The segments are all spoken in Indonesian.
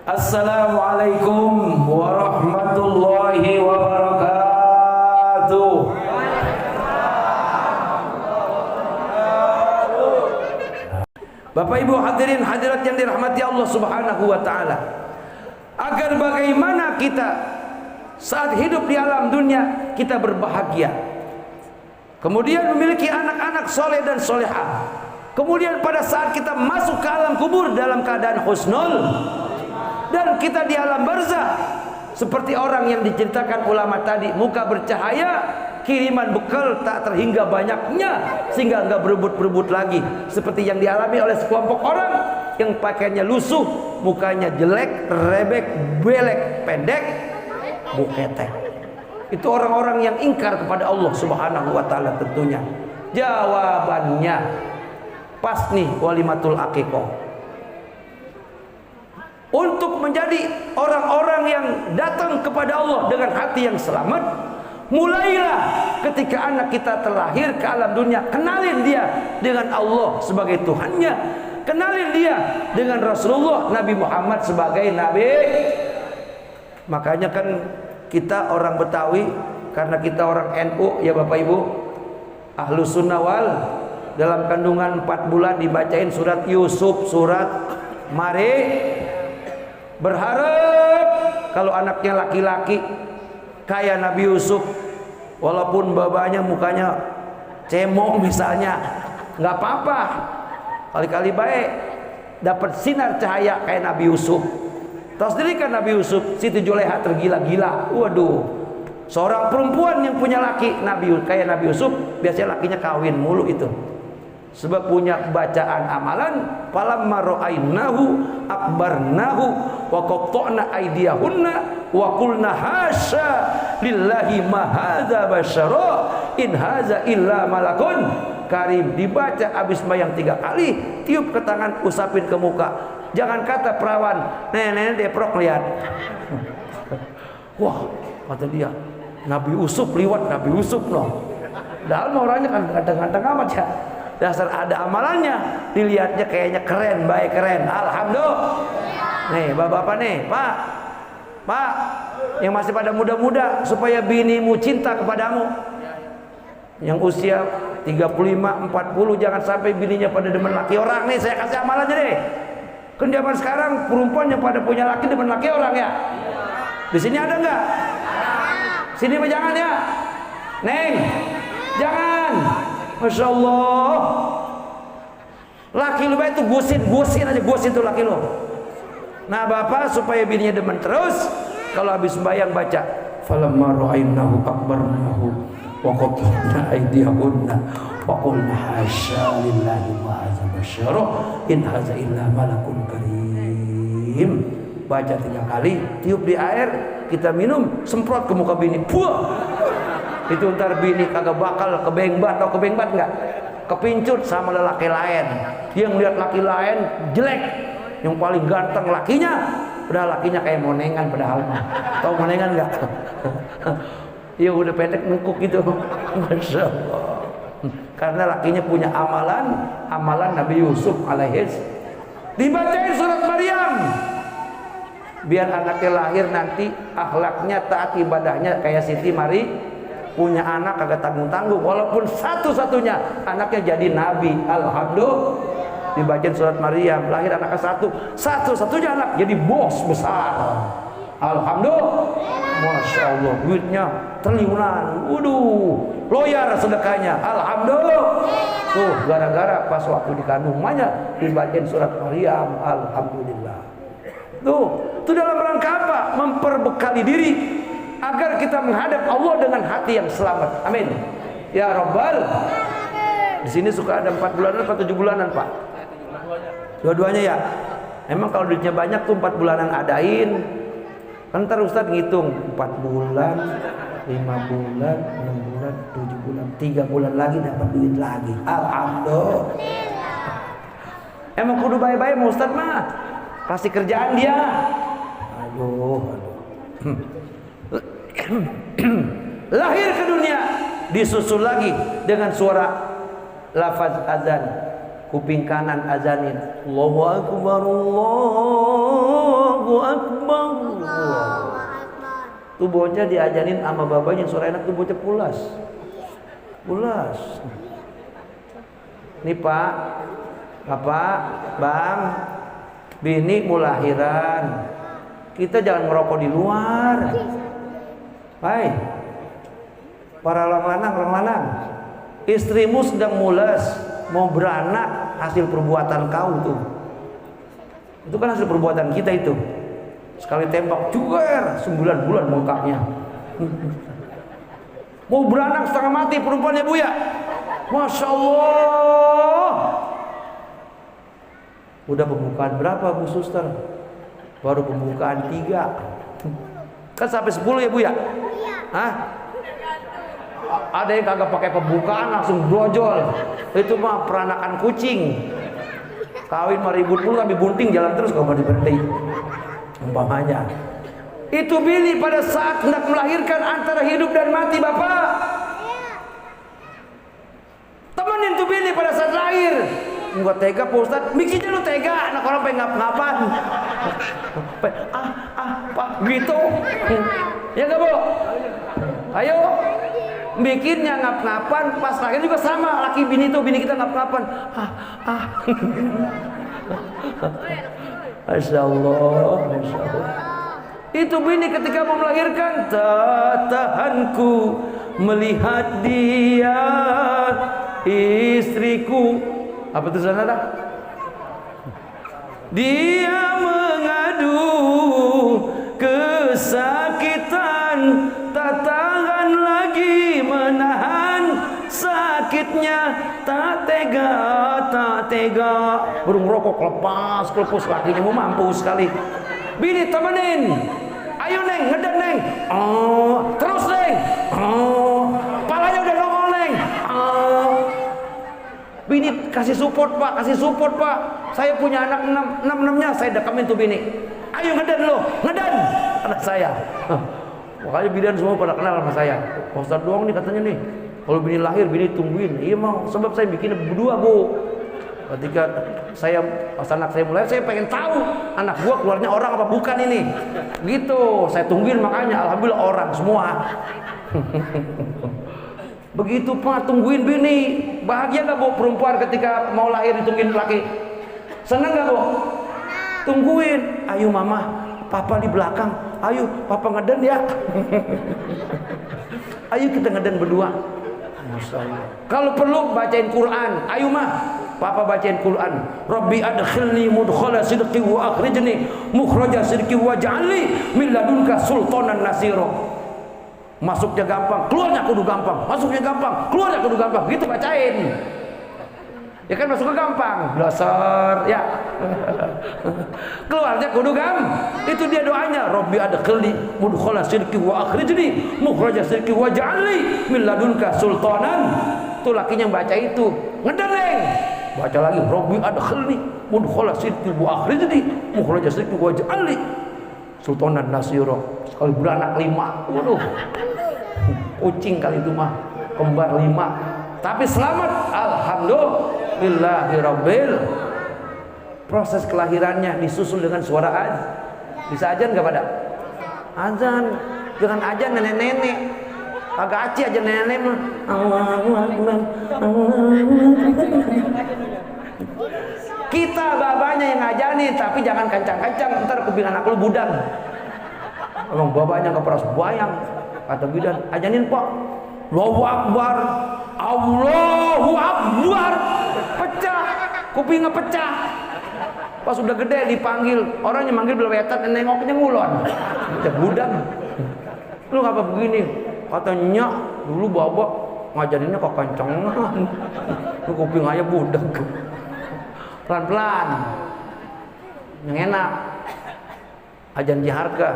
Assalamualaikum warahmatullahi wabarakatuh. Bapak Ibu hadirin hadirat yang dirahmati Allah Subhanahu wa taala. Agar bagaimana kita saat hidup di alam dunia kita berbahagia, kemudian memiliki anak-anak soleh dan solehah, kemudian pada saat kita masuk ke alam kubur dalam keadaan husnul, dan kita di alam barzah seperti orang yang diceritakan ulama tadi, muka bercahaya, kiriman bekal tak terhingga banyaknya sehingga enggak berebut-berebut lagi, seperti yang dialami oleh sekelompok orang yang pakaiannya lusuh, mukanya jelek, rebek, belek, pendek, buketek. Itu orang-orang yang ingkar kepada Allah Subhanahu wa taala tentunya. Jawabannya pas nih walimatul aqiqah. Untuk menjadi orang-orang yang datang kepada Allah dengan hati yang selamat, mulailah ketika anak kita terlahir ke alam dunia, kenalin dia dengan Allah sebagai Tuhannya, kenalin dia dengan Rasulullah Nabi Muhammad sebagai Nabi. Makanya kan kita orang Betawi, karena kita orang NU ya Bapak Ibu, Ahlus Sunnah wal, dalam kandungan 4 bulan dibacain surat Yusuf, surat Mari. Berharap kalau anaknya laki-laki kayak Nabi Yusuf, walaupun babanya mukanya cemong misalnya, nggak apa-apa, kali-kali baik dapat sinar cahaya kayak Nabi Yusuf. Tahu sendiri kan Nabi Yusuf, Siti Juleha tergila-gila. Waduh, seorang perempuan yang punya laki kayak Nabi Yusuf, biasanya lakinya kawin mulu itu. Sebab punya bacaan amalan, falamma ra'ainahu akbarnahu wa qatta'na aydiyahunna wa qulna hasya lillahi ma hadza basyara in hadza illa malakun karim. Dibaca habis bayang 3 kali, tiup ke tangan, usapin ke muka. Jangan kata perawan, nenek deprok lihat. Wah, kata dia, Nabi Yusuf liwat Nabi Yusuf no. Padahal orangnya kan ganteng-ganteng amat ya. Dasar ada amalannya, dilihatnya kayaknya keren, baik keren. Alhamdulillah. Nih, bapak-bapak nih, Pak, yang masih pada muda-muda, supaya binimu cinta kepadamu. Yang usia 35, 40, jangan sampai bininya pada demen laki orang nih. Saya kasih amalannya deh. Kan zaman sekarang perempuan yang pada punya laki demen laki orang ya. Di sini ada nggak? Sini mah jangan ya, Neng, jangan. Masya Allah, laki lu baik itu gusin aja, gusin tuh laki lu. Nah bapak supaya bininya demen terus, kalau habis sembahyang baca falamma ra'ainahu akbarnahu wa qatta'na aydiyahunna wa qulna hasya lillahi ma hadza basyara in hadza illa malakun karim. Baca 3 kali, tiup di air, kita minum, semprot ke muka bini, buah. Itu ntar bini kagak bakal kebengbat. Atau kebengbat nggak? Kepincut sama lelaki lain. Dia ngeliat laki lain jelek, yang paling ganteng lakinya, padahal lakinya kayak monengan padahal. Tahu monengan nggak? Ya udah pendek nengkuk gitu. Masya Allah. Karena lakinya punya amalan Nabi Yusuf alaihis. Dibacain surat Maryam, biar anaknya lahir nanti akhlaknya, taat ibadahnya kayak Siti Mari. Punya anak kagak tanggung-tanggung, walaupun satu-satunya anaknya jadi nabi. Alhamdulillah. Dibacain surat Maryam, lahir anaknya satu-satunya anak jadi bos besar. Alhamdulillah. Masya Allah, duitnya triliunan. Waduh, loyar sedekahnya. Alhamdulillah. Tuh gara-gara pas waktu dikandung emaknya dibacain surat Maryam. Alhamdulillah. Tuh dalam rangka apa? Memperbekali diri agar kita menghadap Allah dengan hati yang selamat. Amin. Ya Rabbal. Di sini suka ada 4 bulanan atau 7 bulanan, Pak? Dua-duanya ya. Emang kalau duitnya banyak tuh 4 bulanan adain. Kan ntar Ustaz ngitung 4 bulan, 5 bulan, 6 bulan, 7 bulan, 3 bulan lagi dapat duit lagi. Alhamdulillah. Emang kudu baik-baik mau Ustaz mah. Kasih kerjaan dia. Aduh. Lahir ke dunia, disusul lagi dengan suara lafaz azan. Kuping kanan azanin, Allahu Akbar, Allahu Tuh bocah diajarin sama babanya, suara enak tuh bocah pulas. Nih Pak, Bapak, Bang, bini mau lahiran. Kita jangan ngerokok di luar. Hai, para orang lanang, istrimu sedang mules, mau beranak, hasil perbuatan kau tuh. Itu kan hasil perbuatan kita itu. Sekali tembak, juer, 9 bulan bengkaknya. Mau beranak setengah mati perempuannya Buya. Masya Allah. Udah pembukaan berapa Bu Suster? Baru pembukaan 3. Kan sampai 10 ya Bu ya? Hah? Ada yang kagak pakai pembukaan langsung brojol. Itu mah peranakan kucing. Kawin mah ribut mulu tapi bunting jalan terus kalau berhenti. Umpamanya. Itu bini pada saat hendak melahirkan antara hidup dan mati Bapak. Temenin tuh bini pada saat lahir. Enggak tega Pak Ustaz, bikinnya lu tega, anak orang pengen ngap-ngapan. Pak, gitu. Ya enggak Bu? Ayo. Bikinnya ngap-ngapan, pas lahir juga sama, laki bini tuh, bini kita ngap-ngapan. Masya Allah. Itu bini ketika mau melahirkan, tahanku melihat dia, istriku. Apa itu sana? Dia mengadu kesakitan, tak tahan lagi menahan sakitnya, tak tega. Burung rokok kelepus lakinya mau mampus sekali. Bini temenin, ayo Neng, ngeden Neng. Terus Neng. Palanya udah nongol Neng. Bini kasih support Pak, saya punya anak 6-6-nya saya dekemin tuh bini. Ayo ngeden lo, ngeden anak saya. Makanya bidan semua pada kenal sama saya. Pak Ustadz doang nih katanya nih, kalau bini lahir bini tungguin. Iya mau, sebab saya bikin berdua Bu. Ketika pas anak saya mulai, saya pengen tahu anak gua keluarnya orang apa bukan ini. Gitu, saya tungguin makanya alhamdulillah orang semua. Begitu Pak, tungguin bini. Bahagia gak Bu perempuan ketika mau lahir ditungguin laki? Seneng gak Bu? Tungguin. Ayo mama, papa di belakang. Ayo papa ngeden ya. Ayo kita ngeden berdua. Masya Allah. Kalau perlu bacain Quran. Ayo mah, papa bacain Quran. Rabbi adkhilni mudkhala sidqi wa akhrijni mukhraja sidqi waj'alni min ladunka sultanan nasira. Masuknya gampang, keluarnya kudu gampang. Masuknya gampang, keluarnya kudu gampang. Gitu bacain. Ya kan masuknya gampang, dasar ya. Keluarnya kudu gampang. Itu dia doanya. Rabbi adkhilni mudkhala sidqi wa akhrijni mukhraja sidqi waj'alni min ladunka sultanan. Itu lakinya baca itu. Ngedeng. Baca lagi. Rabbi adkhilni mudkhala sidqi wa akhrijni mukhraja sidqi waj'alni sultanan nasira. Sekali beranak 5. Waduh. Kucing kali itu mah, kembar 5. Tapi selamat, alhamdulillahirabbil. Proses kelahirannya disusul dengan suara azan. Bisa azan enggak pada? Azan. Dengan azan nenek-nenek. Agak aci aja nenek mah. Allahu Akbar. Kita babanya yang ngajanin, tapi jangan kencang-kencang, ntar kuping anak lu budang. Emang babanya keperas bayang. Kata bidan, ajanin Pak. Allahu Akbar. Allahu Akbar. Pecah. Kupingnya pecah. Pas udah gede dipanggil, orangnya manggil belewetan, nengoknya ngulon. Udah budang. Lu ngapa begini? Katanya dulu bapak ngajarinnya kok kencengan. Lu kuping aja budang. Pelan-pelan. Yang enak. Ajan Jaharga.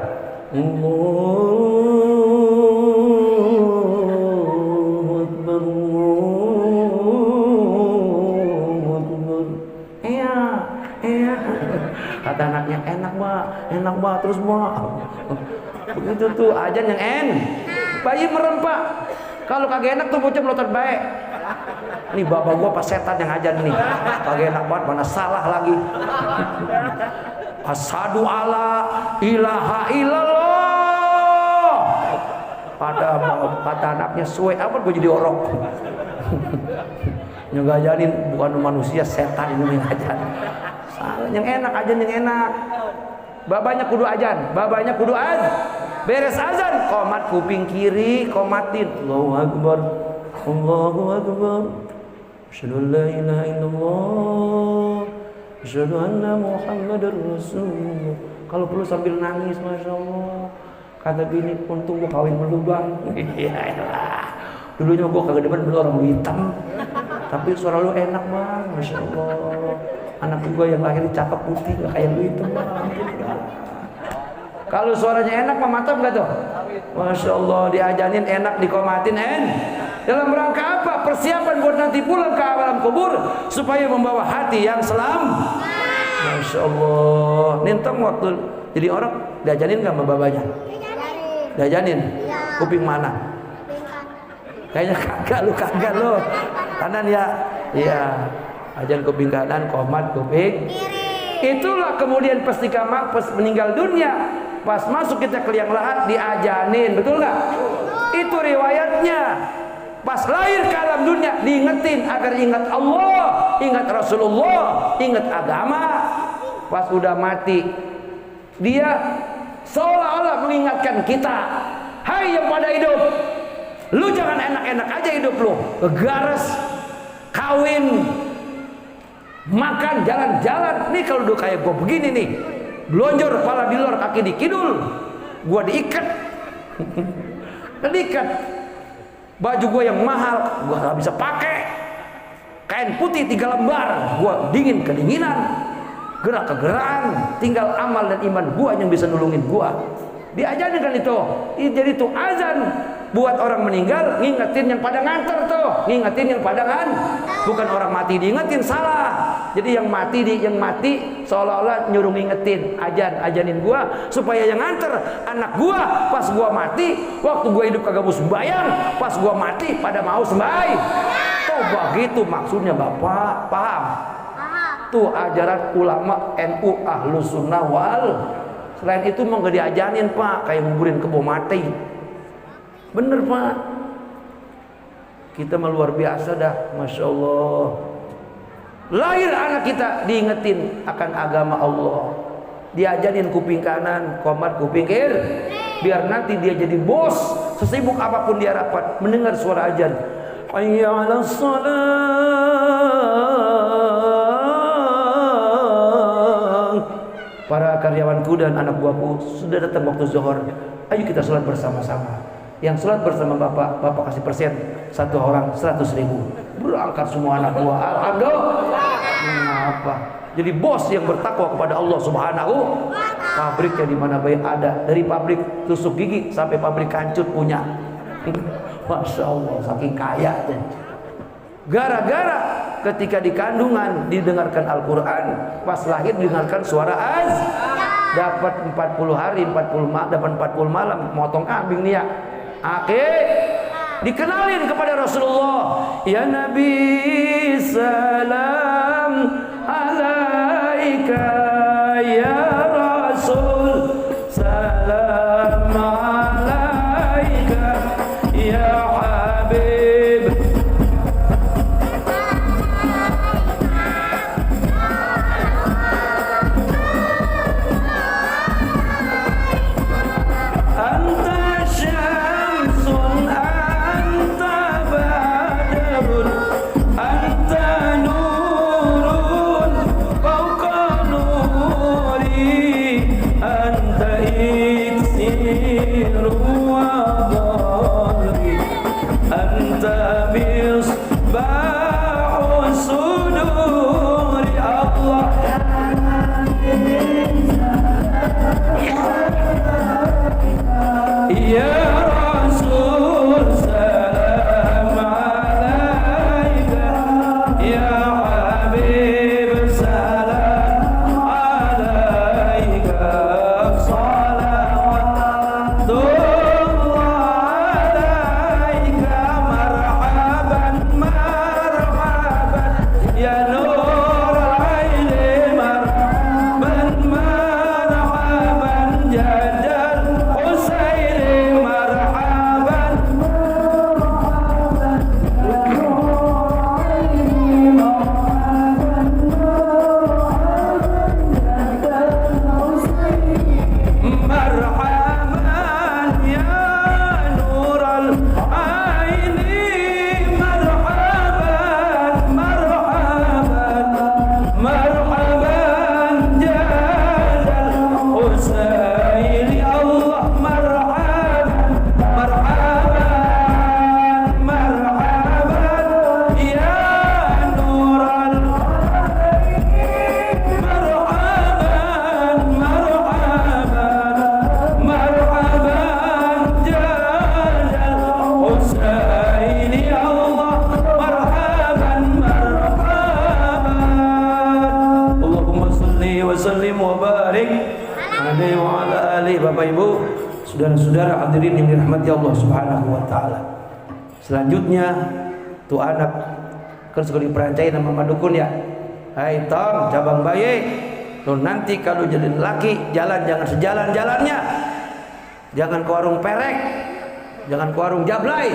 Kata anaknya, enak mbak, terus mbak. Begitu tuh ajan yang bayi merem Pak. Kalau kagak enak tuh bocah melotot baik. Nih bapak gua pas setan yang ajan nih. Kagak enak banget, mana salah lagi. Asyhadu alla ilaha illallah Kata anaknya, suwe amat gue jadi orok. Ngegajanin bukan manusia, setan ini ngajar. Yang enak aja, yang enak. Babanya kudu ajan, beres azan, qomat kuping kiri, qomatin. Allahu Akbar, Allahu Akbar. Asyhadu an la ilaha illallah, asyhadu anna Muhammadar Rasulullah. Kalau perlu sambil nangis, masya Allah. Kata bini, untung gua kawin melubang. Iyalah. Dulunya gua kagak demen beli orang hitam. Tapi suara lu enak bang, masya Allah. Anak gua yang lahir cakep putih, gak kayak lu hitam bang. Kalau suaranya enak mah mantap gak tuh? Masya Allah, diajanin enak, dikomatin dalam rangka apa? Persiapan buat nanti pulang ke alam kubur supaya membawa hati yang selam. Masya Allah. Nintong waktu jadi orang diajanin gak sama babanya? Diajanin? Kuping mana? Kayaknya kagak lu. Kanan ya? Iya. Ajan kuping kanan, komat kuping kiri. Itulah kemudian pas meninggal dunia, pas masuk kita ke liang lahat diajanin, betul nggak? Itu riwayatnya. Pas lahir ke alam dunia diingetin agar ingat Allah, ingat Rasulullah, ingat agama. Pas udah mati dia seolah-olah mengingatkan kita, hai yang pada hidup, lu jangan enak-enak aja hidup lu, garas, kawin, makan, jalan-jalan. Nih kalau udah kayak gue begini nih, belonjor, kepala di luar, kaki di kidul, gue diikat. Baju gue yang mahal gue gak bisa pakai, kain putih 3 lembar gue kedinginan, gerak kegeran, tinggal amal dan iman gue yang bisa nulungin gue. Diajarin kan itu. Jadi itu azan buat orang meninggal, ngingetin yang pada nganter tuh, ngingetin yang pada bukan orang mati diingetin, salah. Jadi yang mati seolah-olah nyuruh ngingetin, ajanin gua supaya yang nganter anak gua pas gua mati, waktu gua hidup kagak mau sembayang, pas gua mati pada mau sembahyang. Tuh begitu maksudnya Bapak, paham? Tuh ajaran ulama NU Ahlus Sunnah wal. Selain itu mau gak diajanin Pak, kayak nguburin kebo mati. Bener Pak. Kita mah luar biasa dah, masya Allah. Lahir anak kita diingetin akan agama Allah, diajarin kuping kanan, komat kuping kiri, biar nanti dia jadi bos. Sesibuk apapun dia rapat mendengar suara azan, hayya 'alas shalah. Para karyawanku dan anak buahku sudah datang waktu zuhur. Ayo kita sholat bersama-sama. Yang sholat bersama bapak kasih persen 1 orang 100.000. Berangkat semua anak buah. Alhamdulillah. Mengapa? Jadi bos yang bertakwa kepada Allah Subhanahu. Pabriknya di mana baik ada, dari pabrik tusuk gigi sampai pabrik kancut punya. Masya Allah, saking kaya. Gara-gara ketika di kandungan didengarkan Al-Quran, pas lahir didengarkan suara dapat 40 hari, dapat 40 malam, motong kambing nih ya. Dikenalin kepada Rasulullah, ya Nabi salam alaika ya Rasul salam alaika ya Habib. Anta nurun wa ala alihi. Bapak Ibu, saudara-saudara hadirin yang dirahmati Allah Subhanahu wa taala. Selanjutnya tuh anak kan suka diperancain sama madukun ya. Hai Tom, cabang bayi, lu nanti kalau jadi laki jalan jangan sejalan-jalannya. Jangan ke warung perek, jangan ke warung jablay.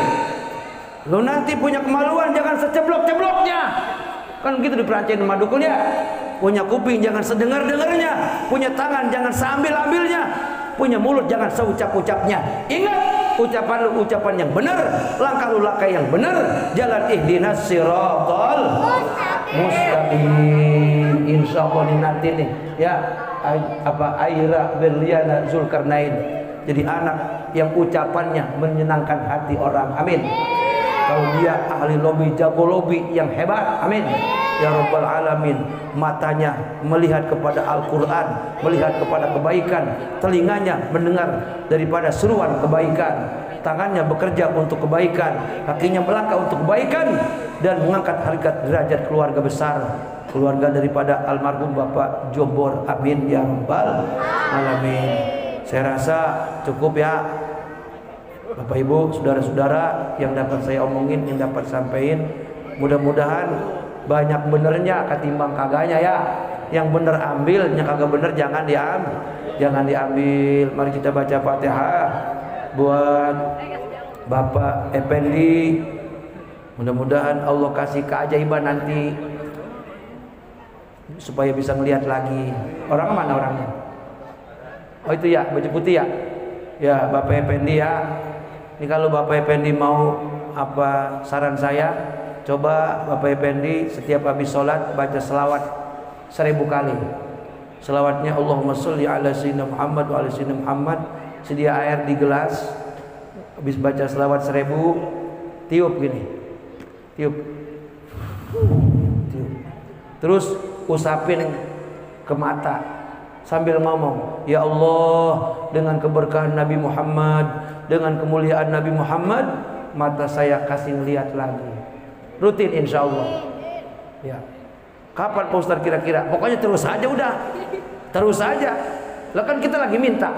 Lu nanti punya kemaluan jangan seceblok-cebloknya. Kan gitu diperancain sama madukun ya. Punya kuping jangan sedengar-dengarnya, punya tangan jangan seambil-ambilnya, punya mulut jangan seucap-ucapnya. Ingat, ucapan lu ucapan yang benar, langkah lu langkah yang benar. Jalan ihdinas siratal mustaqim. Insyaallah ini nanti nih ya Aira Berliana Zulkarnain jadi anak yang ucapannya menyenangkan hati orang. Amin. Kalau dia ahli lobi, jago lobi yang hebat. Amin. Ya Rabbal Alamin. Matanya melihat kepada Al-Quran, melihat kepada kebaikan, telinganya mendengar daripada seruan kebaikan, tangannya bekerja untuk kebaikan, kakinya melangkah untuk kebaikan, dan mengangkat harkat derajat keluarga besar, keluarga daripada almarhum Bapak Jombor. Amin ya Rabbal Alamin. Saya rasa cukup ya Bapak Ibu, saudara-saudara yang dapat saya omongin, yang dapat sampaikan. Mudah-mudahan banyak benernya ketimbang kagaknya ya. Yang bener ambil, yang kagak bener jangan diambil. Jangan diambil. Mari kita baca Fatihah buat Bapak Effendi. Mudah-mudahan Allah kasih keajaiban nanti supaya bisa melihat lagi. Orang mana orangnya? Oh itu ya, baju putih ya. Ya Bapak Effendi ya. Ini kalau Bapak Effendi mau apa saran saya, coba Bapak Effendi setiap habis sholat baca selawat 1000 kali. Selawatnya Allahumma sholli ala sayyidina Muhammad wa ala sayyidina Muhammad. Sedia air di gelas. Habis baca selawat 1000, tiup gini. Tiup. Tiup. Terus usapin ke mata sambil ngomong, ya Allah, dengan keberkahan Nabi Muhammad, dengan kemuliaan Nabi Muhammad, mata saya kasih melihat lagi. Rutin insya Allah ya. Kapan Pak Ustaz kira-kira? Pokoknya terus aja udah. Terus aja. Lah kan kita lagi minta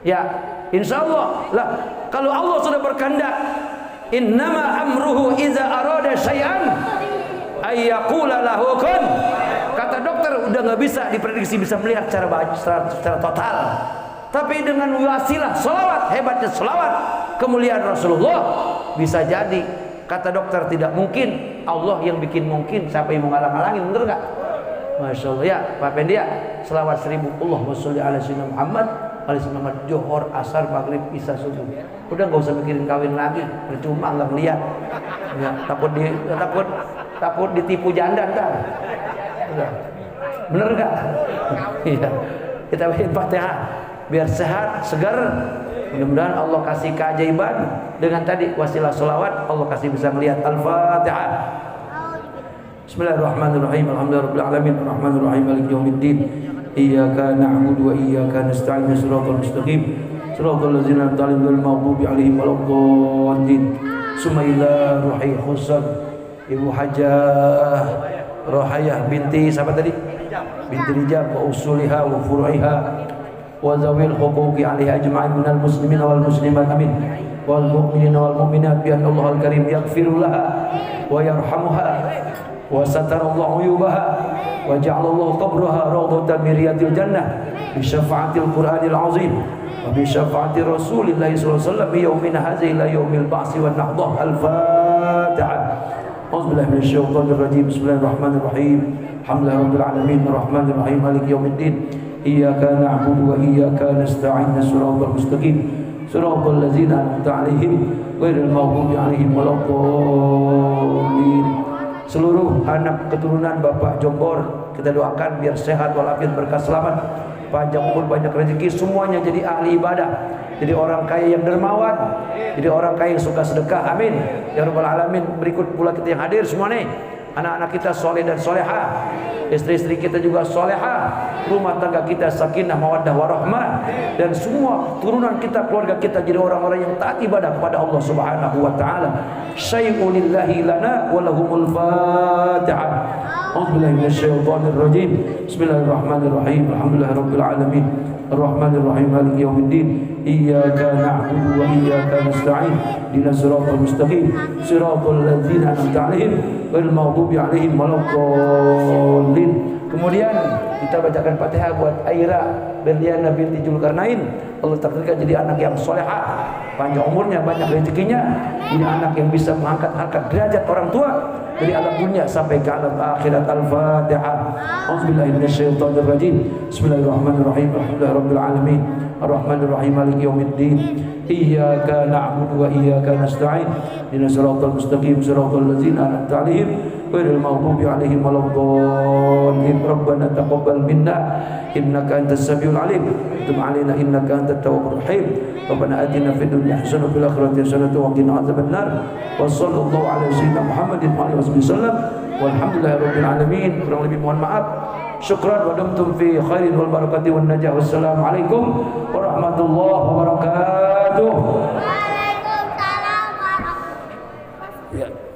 ya, insya Allah lah. Kalau Allah sudah berkehendak, innama amruhu iza arada syai'an ayyaqula lahu kun. Kata dokter udah nggak bisa diprediksi bisa melihat secara total. Tapi dengan wasilah selawat, hebatnya selawat, kemuliaan Rasulullah, bisa jadi. Kata dokter tidak mungkin, Allah yang bikin mungkin. Siapa yang mau ngalang-ngalangin, bener gak? Masya Allah ya Pak Pendi ya. Selawat 1000 Allahumma sholli ala sayyidina Muhammad ala sayyidina Muhammad, Johor, Asar, Maghrib, Isya, Subuh. Udah gak usah mikirin kawin lagi, percuma nggak ngeliat ya, takut ditipu janda ntar. Bener gak? Iya. Kita bacain Fatihah biar sehat, segar. Mudah-mudahan Allah kasih keajaiban dengan tadi wasilah selawat, Allah kasih bisa melihat. Al-Fatihah. Bismillahirrahmanirrahim. Alhamdulillahirabbil alamin, arrahmanir rahim, maliki yaumiddin. Iyyaka na'budu wa iyyaka nasta'in, shiratal mustaqim, shiratal ladzina an'amta 'alaihim ghairil maghdubi 'alaihim waladdallin. Sumaila ruhi khusad Ibu Hajah Rohayah binti siapa tadi? Binti Rijab wa usuliha wa furu'iha wa zawil huquqi 'alaiha ajma'in minal muslimin wal muslimat. Amin. Wal mu'minina wal mu'minat bi anna Allahal karim yaghfiru laha wa yarhamuha wa satarallahu uyubaha wa ja'alallahu qabraha rawdatan min riyadil jannah bi syafa'atil Qur'anil azim wa bi syafa'ati Rasulillah sallallahu alaihi wasallam yaumina hadza ila yaumil ba'si wan nahdah. Al-Fatihah. A'udzubillahi minasyaitonir rajim. Bismillahirrahmanirrahim. Alhamdulillahirabbil alamin, arrahmanir rahim, maliki yaumiddin. Iyyaka na'budu wa iyyaka nasta'in, shiratal mustaqim, shiratal ladzina an'amta 'alaihim ghairil maghdubi 'alaihim waladdallin. Seluruh anak keturunan Bapak Jombor kita doakan biar sehat walafiat, berkah, selamat, panjang umur, banyak rezeki, semuanya jadi ahli ibadah, jadi orang kaya yang dermawan, jadi orang kaya yang suka sedekah. Amin ya rabbal alamin. Berikut pula kita yang hadir semua nih, anak-anak kita soleh dan soleha, istri-istri kita juga soleha, rumah tangga kita sakinah mawaddah warahmah, dan semua turunan kita, keluarga kita jadi orang-orang yang taat ibadah kepada Allah Subhanahu wa taala. Syai'un lillahi lana wa lahumul Fatihah. A'udzubillahi minasyaitonirrajim. Bismillahirrahmanirrahim. Alhamdulillahirabbil alamin. Arrahmanirrahim. Maliki yaumiddin. Iyyaka na'budu wa iyyaka nasta'in. Ihdinas siratal mustaqim. Siratal ladzina an'amta 'alaihim ghairil maghdubi 'alaihim waladdallin. Kemudian kita bacakan Fatihah buat Aira Berliana binti Zulkarnain. Allah takdirkan jadi anak yang solehah, panjang umurnya, banyak rezekinya. Ini anak yang bisa mengangkat derajat orang tua dari alam dunia sampai ke alam akhirat. Al-Fatihah. A'udzubillahi minasyaitonirrajim. Bismillahirrahmanirrahim. Alhamdulillahirabbil alamin. Arrahmanirrahim. Maliki yaumiddin. Iyyaka na'budu wa iyyaka nasta'in. Ihdinas siratal mustaqim. Siratal ladzina an'amta 'alaihim ghairil maghdubi 'alaihim waladdallin. Rabbana taqabbal minna innaka antas samiul 'alim. Tub 'alaina innaka antat tawwabur rahim. Rabbana atina fid dunya hasanah wa fil akhirati hasanah wa qina adzabannar. Wa sallallahu ala sayyidina Muhammadin wa alihi wasallam. Walhamdulillahirabbil alamin. Kurang lebih mohon maaf. Syukran wa dumtum fi khairin wal barakati wan najah. Wassalamualaikum warahmatullahi wabarakatuh. Waalaikumsalam warahmatullahi wabarakatuh.